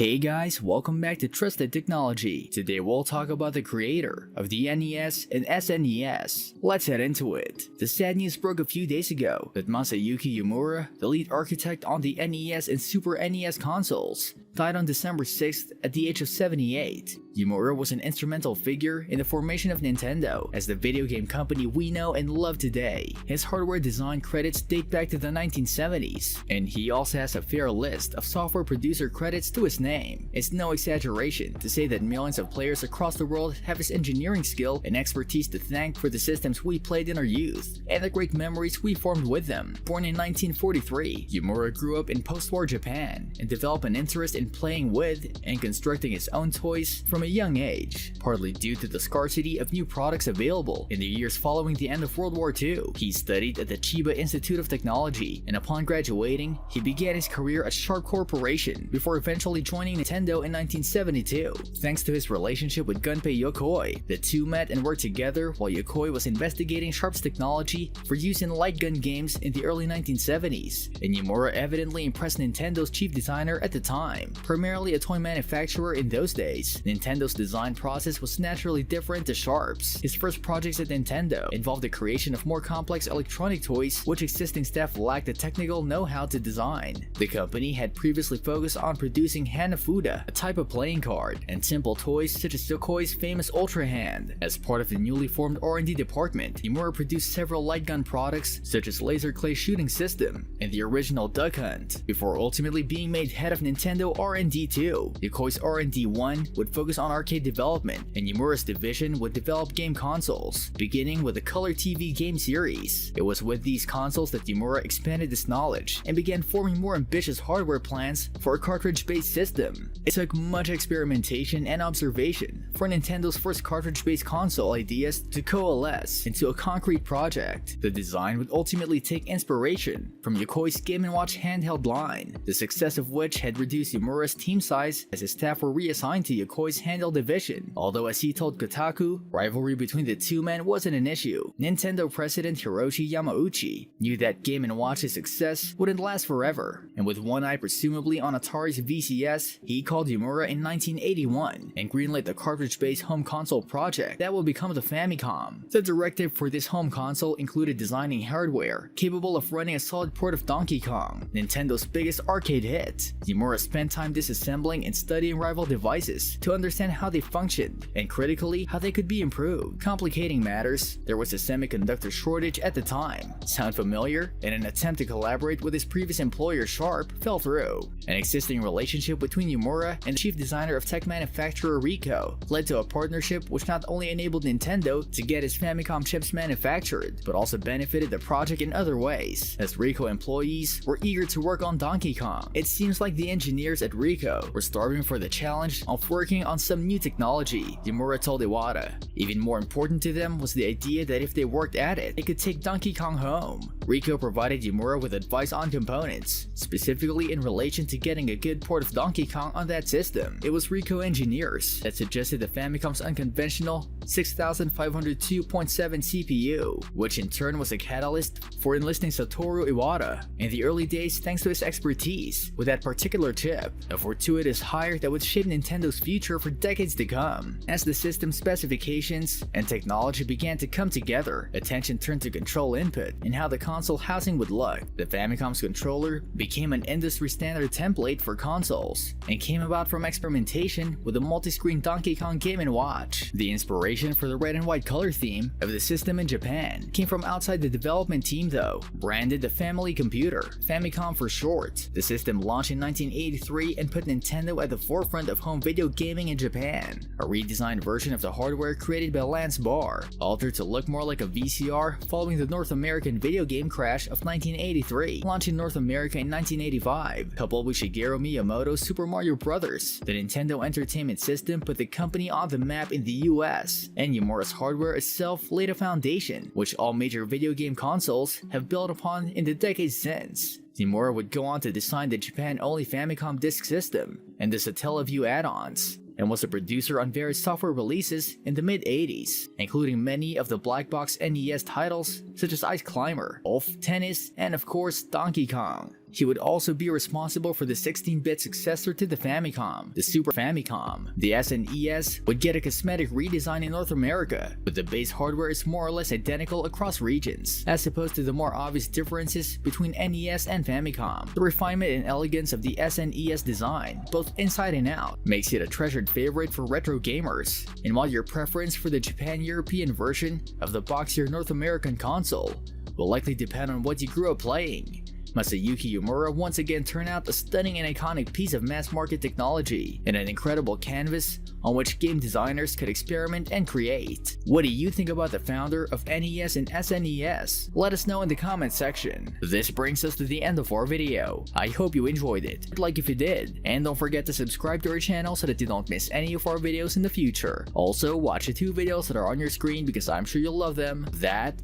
Hey guys, welcome back to Trusted Technology. Today we'll talk about the creator of the NES and SNES. Let's head into it. The sad news broke a few days ago that Masayuki Yamura, the lead architect on the NES and Super NES consoles, died on December 6th at the age of 78. Yamura was an instrumental figure in the formation of Nintendo as the video game company we know and love today. His hardware design credits date back to the 1970s, and he also has a fair list of software producer credits to his name. It's no exaggeration to say that millions of players across the world have his engineering skill and expertise to thank for the systems we played in our youth and the great memories we formed with them. Born in 1943, Yamura grew up in post-war Japan and developed an interest in playing with and constructing his own toys from a young age, partly due to the scarcity of new products available in the years following the end of World War II. He studied at the Chiba Institute of Technology, and upon graduating, he began his career at Sharp Corporation before eventually joining Nintendo in 1972. Thanks to his relationship with Gunpei Yokoi, the two met and worked together while Yokoi was investigating Sharp's technology for use in light gun games in the early 1970s, and Yamura evidently impressed Nintendo's chief designer at the time. Primarily a toy manufacturer in those days, Nintendo's design process was naturally different to Sharp's. His first projects at Nintendo involved the creation of more complex electronic toys which existing staff lacked the technical know-how to design. The company had previously focused on producing Hanafuda, a type of playing card, and simple toys such as Yokoi's famous Ultra Hand. As part of the newly formed R&D department, Yamura produced several light gun products such as Laser Clay Shooting System and the original Duck Hunt, before ultimately being made head of Nintendo R&D 2. Yokoi's R&D 1 would focus on arcade development, and Yamura's division would develop game consoles, beginning with the Color TV game series. It was with these consoles that Yamura expanded his knowledge and began forming more ambitious hardware plans for a cartridge-based system. It took much experimentation and observation for Nintendo's first cartridge-based console ideas to coalesce into a concrete project. The design would ultimately take inspiration from Yokoi's Game & Watch handheld line, the success of which had reduced Yamura's team size as his staff were reassigned to Yokoi's handheld division. Although, as he told Kotaku, rivalry between the two men wasn't an issue. Nintendo president Hiroshi Yamauchi knew that Game & Watch's success wouldn't last forever, and with one eye presumably on Atari's VCS, he called Yamura in 1981 and greenlit the cartridge-based home console project that would become the Famicom. The directive for this home console included designing hardware capable of running a solid port of Donkey Kong, Nintendo's biggest arcade hit. Yamura spent time disassembling and studying rival devices to understand how they functioned and, critically, how they could be improved. Complicating matters, there was a semiconductor shortage at the time. Sound familiar? And an attempt to collaborate with his previous employer Sharp fell through. An existing relationship between Yamura and the chief designer of tech manufacturer Ricoh led to a partnership which not only enabled Nintendo to get its Famicom chips manufactured, but also benefited the project in other ways, as Ricoh employees were eager to work on Donkey Kong. It seems like the engineers at Ricoh were starving for the challenge of working on some new technology, Yamura told Iwata. Even more important to them was the idea that if they worked at it, they could take Donkey Kong home. Ricoh provided Yamura with advice on components, specifically in relation to getting a good port of Donkey Kong on that system. It was Ricoh engineers that suggested the Famicom's unconventional 6502.7 CPU, which in turn was a catalyst for enlisting Satoru Iwata in the early days thanks to his expertise with that particular chip, a fortuitous hire that would shape Nintendo's future for decades to come. As the system specifications and technology began to come together, attention turned to control input and how the console housing would look. The Famicom's controller became an industry standard template for consoles and came about from experimentation with the multi-screen Donkey Kong Game & Watch. The inspiration for the red and white color theme of the system in Japan came from outside the development team though. Branded the Family Computer, Famicom for short, the system launched in 1983 and put Nintendo at the forefront of home video gaming in Japan. A redesigned version of the hardware created by Lance Barr, altered to look more like a VCR following the North American video game crash of 1983, launched in North America in 1985. Coupled with Shigeru Miyamoto's Super Mario Bros., the Nintendo Entertainment System put the company on the map in the US, and Yamura's hardware itself laid a foundation, which all major video game consoles have built upon in the decades since. Yamura would go on to design the Japan-only Famicom Disk System and the Satellaview add-ons, and was a producer on various software releases in the mid-80s, including many of the black box NES titles such as Ice Climber, Wolf, Tennis, and of course Donkey Kong. He would also be responsible for the 16-bit successor to the Famicom, the Super Famicom. The SNES would get a cosmetic redesign in North America, but the base hardware is more or less identical across regions, as opposed to the more obvious differences between NES and Famicom. The refinement and elegance of the SNES design, both inside and out, makes it a treasured favorite for retro gamers. And while your preference for the Japan-European version of the boxier North American console will likely depend on what you grew up playing, Masayuki Yomura once again turned out a stunning and iconic piece of mass-market technology and an incredible canvas on which game designers could experiment and create. What do you think about the founder of NES and SNES? Let us know in the comment section. This brings us to the end of our video. I hope you enjoyed it. Like if you did, and don't forget to subscribe to our channel so that you don't miss any of our videos in the future. Also, watch the 2 videos that are on your screen because I'm sure you'll love them.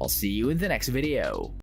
I'll see you in the next video.